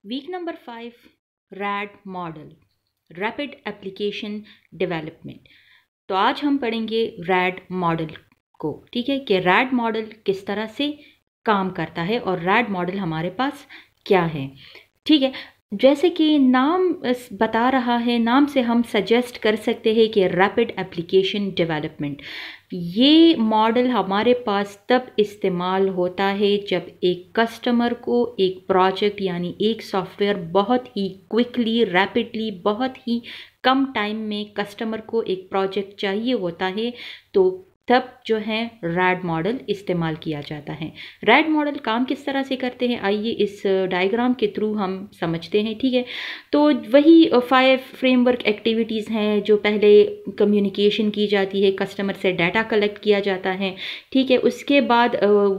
Week number 5, RAD model, rapid application development. तो आज हम पढ़ेंगे रैड मॉडल को, ठीक है, कि रैड मॉडल किस तरह से काम करता है और रैड मॉडल हमारे पास क्या है। ठीक है, जैसे कि नाम बता रहा है, नाम से हम सजेस्ट कर सकते हैं कि रैपिड एप्लीकेशन डेवलपमेंट। ये मॉडल हमारे पास तब इस्तेमाल होता है जब एक कस्टमर को एक प्रोजेक्ट यानी एक सॉफ्टवेयर बहुत ही क्विकली, रैपिडली, बहुत ही कम टाइम में कस्टमर को एक प्रोजेक्ट चाहिए होता है, तो तब जो है रैड मॉडल इस्तेमाल किया जाता है। रैड मॉडल काम किस तरह से करते हैं, आइए इस डायग्राम के थ्रू हम समझते हैं। ठीक है, तो वही 5 फ्रेमवर्क एक्टिविटीज़ हैं जो पहले कम्युनिकेशन की जाती है, कस्टमर से डाटा कलेक्ट किया जाता है। ठीक है, उसके बाद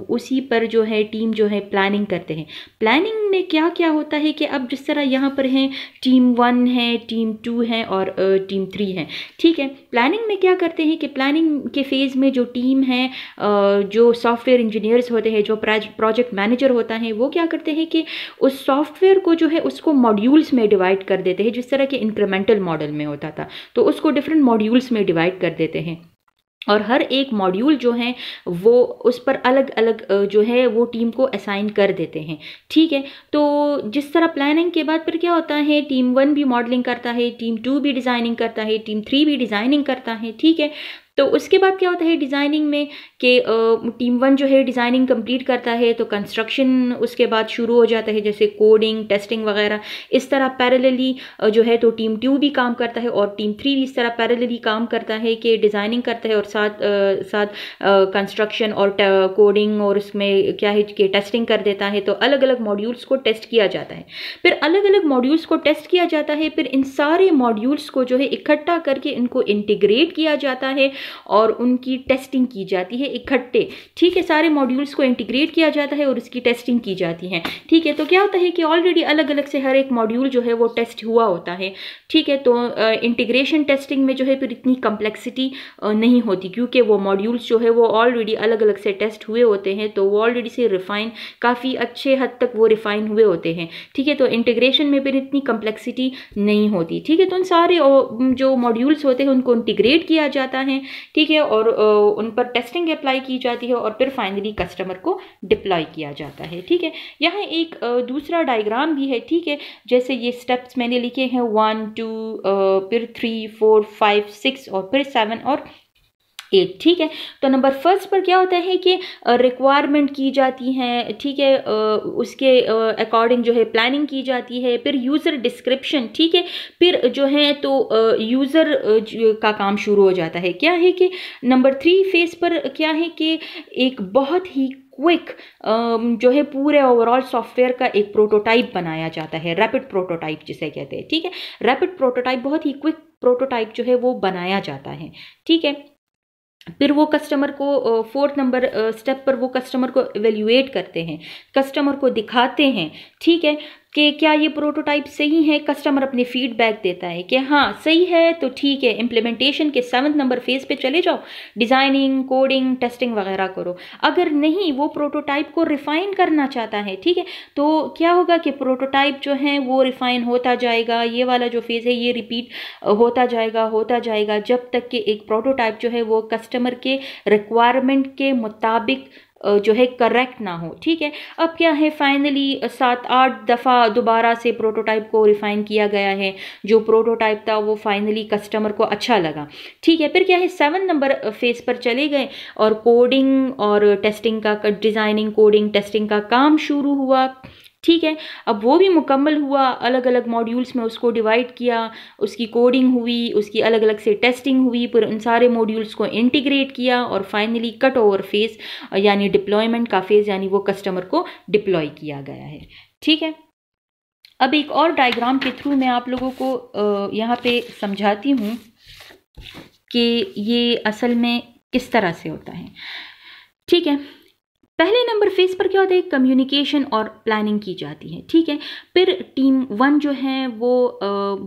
उसी पर जो है टीम जो है प्लानिंग करते हैं। प्लानिंग में क्या क्या होता है कि अब जिस तरह यहाँ पर हैं टीम 1 है, टीम 2 है और टीम 3 है। ठीक है, प्लानिंग में क्या करते हैं कि प्लानिंग के फेज़ में जो टीम है, जो सॉफ्टवेयर इंजीनियर्स होते हैं, जो प्रोजेक्ट मैनेजर होता है, वो क्या करते हैं कि उस सॉफ्टवेयर को जो है उसको मॉड्यूल्स में डिवाइड कर देते हैं, जिस तरह के इंक्रीमेंटल मॉडल में होता था, तो उसको डिफरेंट मॉड्यूल्स में डिवाइड कर देते हैं और हर एक मॉड्यूल जो है वो उस पर अलग अलग जो है वो टीम को असाइन कर देते हैं। ठीक है, तो जिस तरह प्लानिंग के बाद फिर क्या होता है, टीम 1 भी मॉडलिंग करता है, टीम 2 भी डिज़ाइनिंग करता है, टीम 3 भी डिज़ाइनिंग करता है। ठीक है, तो उसके बाद क्या होता है डिज़ाइनिंग में कि टीम 1 जो है डिज़ाइनिंग कंप्लीट करता है तो कंस्ट्रक्शन उसके बाद शुरू हो जाता है, जैसे कोडिंग, टेस्टिंग वगैरह। इस तरह पैरेलली जो है तो टीम 2 भी काम करता है और टीम 3 भी इस तरह पैरेलली काम करता है कि डिज़ाइनिंग करता है और साथ साथ कंस्ट्रक्शन और कोडिंग और उसमें क्या है कि टेस्टिंग कर देता है। तो अलग अलग मॉड्यूल्स को टेस्ट किया जाता है, फिर अलग अलग मॉड्यूल्स को टेस्ट किया जाता है, फिर इन सारे मॉड्यूल्स को जो है इकट्ठा करके इनको इंटीग्रेट किया जाता है और उनकी टेस्टिंग की जाती है इकट्ठे। ठीक है, सारे मॉड्यूल्स को इंटीग्रेट किया जाता है और उसकी टेस्टिंग की जाती है। ठीक है, तो क्या होता है कि ऑलरेडी अलग अलग से हर एक मॉड्यूल जो है वो टेस्ट हुआ होता है। ठीक है, तो इंटीग्रेशन टेस्टिंग में जो है फिर इतनी कम्प्लेक्सिटी नहीं होती, क्योंकि वो मॉड्यूल्स जो है वो ऑलरेडी अलग अलग से टेस्ट हुए होते हैं, तो वो ऑलरेडी से रिफाइन, काफ़ी अच्छे हद तक वो रिफाइन हुए होते हैं। ठीक है, तो इंटीग्रेशन में फिर इतनी कम्प्लेक्सिटी नहीं होती। ठीक है, तो उन सारे जो मॉड्यूल्स होते हैं उनको इंटीग्रेट किया जाता है। ठीक है, और उन पर टेस्टिंग अप्लाई की जाती है और फिर फाइनली कस्टमर को डिप्लॉय किया जाता है। ठीक है, यहाँ एक दूसरा डायग्राम भी है। ठीक है, जैसे ये स्टेप्स मैंने लिखे हैं 1 2 फिर 3 4 5 6 और फिर 7 और 8। ठीक है, तो नंबर फर्स्ट पर क्या होता है कि रिक्वायरमेंट की जाती है। ठीक है, उसके अकॉर्डिंग जो है प्लानिंग की जाती है, फिर यूज़र डिस्क्रिप्शन। ठीक है, फिर जो है तो यूज़र का काम शुरू हो जाता है। क्या है कि नंबर 3 फेज पर क्या है कि एक बहुत ही क्विक जो है पूरे ओवरऑल सॉफ्टवेयर का एक प्रोटोटाइप बनाया जाता है, रैपिड प्रोटोटाइप जिसे कहते हैं। ठीक है, रैपिड प्रोटोटाइप, बहुत ही क्विक प्रोटोटाइप जो है वो बनाया जाता है। ठीक है, फिर वो कस्टमर को 4th नंबर स्टेप पर वो कस्टमर को एवेल्युएट करते हैं, कस्टमर को दिखाते हैं। ठीक है, कि क्या ये प्रोटोटाइप सही है, कस्टमर अपने फीडबैक देता है कि हाँ सही है, तो ठीक है, इम्प्लीमेंटेशन के 7th नंबर फेज पे चले जाओ, डिज़ाइनिंग, कोडिंग, टेस्टिंग वगैरह करो। अगर नहीं, वो प्रोटोटाइप को रिफाइन करना चाहता है, ठीक है, तो क्या होगा कि प्रोटोटाइप जो है वो रिफाइन होता जाएगा, ये वाला जो फेज़ है ये रिपीट होता जाएगा जब तक कि एक प्रोटोटाइप जो है वो कस्टमर के रिक्वायरमेंट के मुताबिक जो है करेक्ट ना हो। ठीक है, अब क्या है, फाइनली 7-8 दफ़ा दोबारा से प्रोटोटाइप को रिफाइन किया गया है, जो प्रोटोटाइप था वो फाइनली कस्टमर को अच्छा लगा। ठीक है, फिर क्या है, 7 नंबर फेज पर चले गए और कोडिंग और टेस्टिंग का, डिज़ाइनिंग, कोडिंग, टेस्टिंग का काम शुरू हुआ। ठीक है, अब वो भी मुकम्मल हुआ, अलग अलग मॉड्यूल्स में उसको डिवाइड किया, उसकी कोडिंग हुई, उसकी अलग अलग से टेस्टिंग हुई, फिर उन सारे मॉड्यूल्स को इंटीग्रेट किया और फाइनली कट ओवर फेज यानी डिप्लॉयमेंट का फेज, यानी वो कस्टमर को डिप्लॉय किया गया है। ठीक है, अब एक और डायग्राम के थ्रू मैं आप लोगों को यहाँ पे समझाती हूँ कि ये असल में किस तरह से होता है। ठीक है, पहले नंबर फेज पर क्या होता है, कम्युनिकेशन और प्लानिंग की जाती है, ठीक है। फिर टीम 1 जो है वो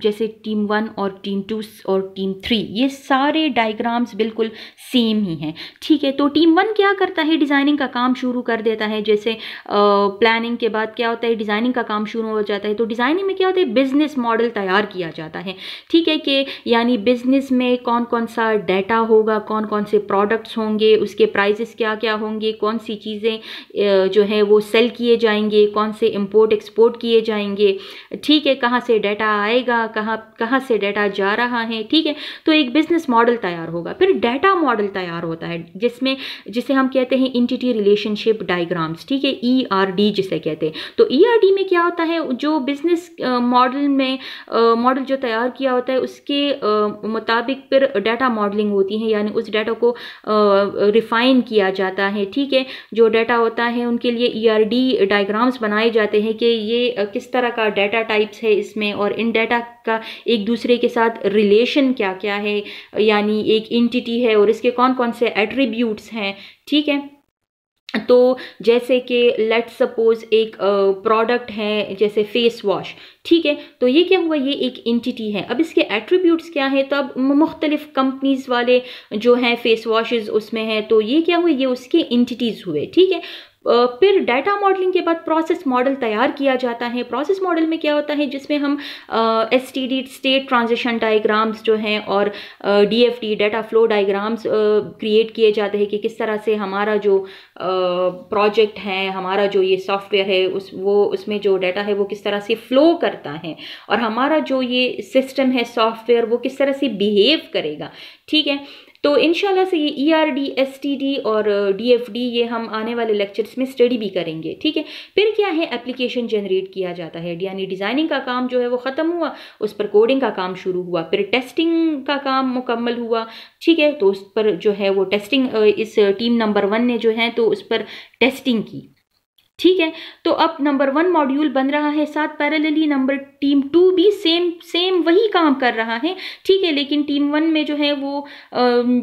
जैसे टीम 1 और टीम 2 और टीम 3 ये सारे डायग्राम्स बिल्कुल सेम ही हैं, ठीक है। तो टीम 1 क्या करता है, डिज़ाइनिंग का काम शुरू कर देता है। जैसे प्लानिंग के बाद क्या होता है, डिज़ाइनिंग का काम शुरू हो जाता है। तो डिज़ाइनिंग में क्या होता है, बिजनेस मॉडल तैयार किया जाता है, ठीक है, कि यानी बिजनेस में कौन कौन सा डाटा होगा, कौन कौन से प्रोडक्ट्स होंगे, उसके प्राइजेस क्या क्या होंगे, कौन सी चीज़ें जो है वो सेल किए जाएंगे, कौन से इंपोर्ट एक्सपोर्ट किए जाएंगे, ठीक है, कहाँ से डाटा आएगा, कहाँ से डाटा जा रहा है, ठीक है। तो एक बिजनेस मॉडल तैयार होगा। फिर डाटा मॉडल तैयार होता है जिसे हम कहते हैं एंटिटी रिलेशनशिप डायग्राम्स, ठीक है, ERD जिसे कहते हैं। तो ERD में क्या होता है, जो बिजनेस मॉडल जो तैयार किया होता है उसके मुताबिक फिर डाटा मॉडलिंग होती है, यानी उस डाटा को रिफाइन किया जाता है, ठीक है। जो डाटा होता है उनके लिए ERD डायग्राम्स बनाए जाते हैं कि ये किस तरह का डाटा टाइप्स है इसमें, और इन डाटा का एक दूसरे के साथ रिलेशन क्या क्या है, यानी एक एंटिटी है और इसके कौन कौन से एट्रीब्यूट्स हैं, ठीक है। तो जैसे कि लेट्स सपोज एक प्रोडक्ट है जैसे फेस वॉश, ठीक है, तो ये क्या हुआ, ये एक एंटिटी है। अब इसके एट्रीब्यूट्स क्या है, तो अब मुख्तलिफ कंपनीज वाले जो हैं फेस वॉशेस उसमें हैं, तो ये क्या हुए, ये उसके एंटिटीज हुए, ठीक है। फिर डाटा मॉडलिंग के बाद प्रोसेस मॉडल तैयार किया जाता है। प्रोसेस मॉडल में क्या होता है, जिसमें हम STD स्टेट ट्रांजिशन डायग्राम्स जो हैं और DFD data flow diagrams create किए जाते हैं कि किस तरह से हमारा जो प्रोजेक्ट है, हमारा जो ये सॉफ्टवेयर है उसमें जो डाटा है वो किस तरह से फ्लो करता है, और हमारा जो ये सिस्टम है सॉफ्टवेयर वो किस तरह से बिहेव करेगा, ठीक है। तो इंशाल्लाह से ये ERD, STD और DFD ये हम आने वाले लेक्चर्स में स्टडी भी करेंगे, ठीक है। फिर क्या है, एप्लीकेशन जनरेट किया जाता है, यानी डिज़ाइनिंग का काम जो है वो ख़त्म हुआ, उस पर कोडिंग का काम शुरू हुआ, फिर टेस्टिंग का काम मुकम्मल हुआ, ठीक है। तो उस पर जो है वो टेस्टिंग इस टीम नंबर 1 ने जो है तो उस पर टेस्टिंग की, ठीक है। तो अब नंबर 1 मॉड्यूल बन रहा है, साथ पैरेलली टीम 2 भी सेम वही काम कर रहा है, ठीक है। लेकिन टीम 1 में जो है वो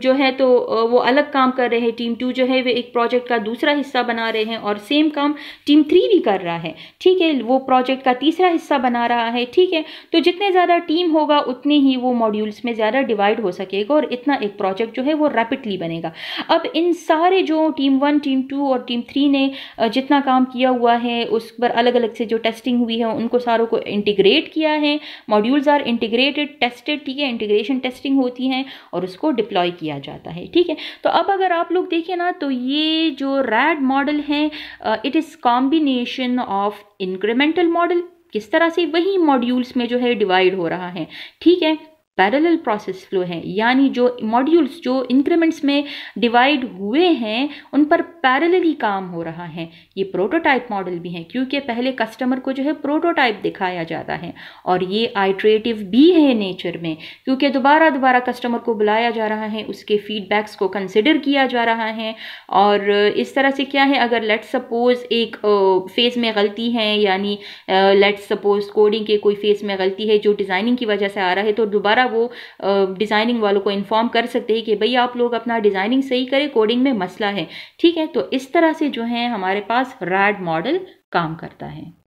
जो है तो वो अलग काम कर रहे हैं, टीम 2 जो है वो एक प्रोजेक्ट का दूसरा हिस्सा बना रहे हैं, और सेम काम टीम 3 भी कर रहा है, ठीक है, वो प्रोजेक्ट का तीसरा हिस्सा बना रहा है, ठीक है। तो जितने ज़्यादा टीम होगा उतने ही वो मॉड्यूल्स में ज़्यादा डिवाइड हो सकेगा, और इतना एक प्रोजेक्ट जो है वो रैपिडली बनेगा। अब इन सारे जो टीम 1, टीम 2 और टीम 3 ने जितना काम किया हुआ है उस पर अलग अलग से जो टेस्टिंग हुई है उनको सारों को इंटीग्रेट किया है। मॉड्यूल्स आर इंटीग्रेटेड टेस्टेड, ठीक है, इंटीग्रेशन टेस्टिंग होती है और उसको डिप्लॉय किया जाता है, ठीक है। तो अब अगर आप लोग देखें ना, तो ये जो रैड मॉडल है it is combination of incremental model, किस तरह से वही मॉड्यूल्स में जो है डिवाइड हो रहा है, ठीक है। पैरेलल प्रोसेस फ्लो है, यानी जो मॉड्यूल्स जो इंक्रीमेंट्स में डिवाइड हुए हैं उन पर पैरेलली काम हो रहा है। ये प्रोटोटाइप मॉडल भी है, क्योंकि पहले कस्टमर को जो है प्रोटोटाइप दिखाया जाता है, और ये आइट्रेटिव भी है नेचर में, क्योंकि दोबारा कस्टमर को बुलाया जा रहा है, उसके फीडबैक्स को कंसिडर किया जा रहा है। और इस तरह से क्या है, अगर लेट्स सपोज एक फेज में गलती है, यानी लेट्स सपोज कोडिंग के कोई फेज में गलती है जो डिज़ाइनिंग की वजह से आ रहा है, तो दोबारा वो डिज़ाइनिंग वालों को इन्फॉर्म कर सकते हैं कि भाई आप लोग अपना डिज़ाइनिंग सही करें, कोडिंग में मसला है, ठीक है। तो इस तरह से जो है हमारे पास रैड मॉडल काम करता है।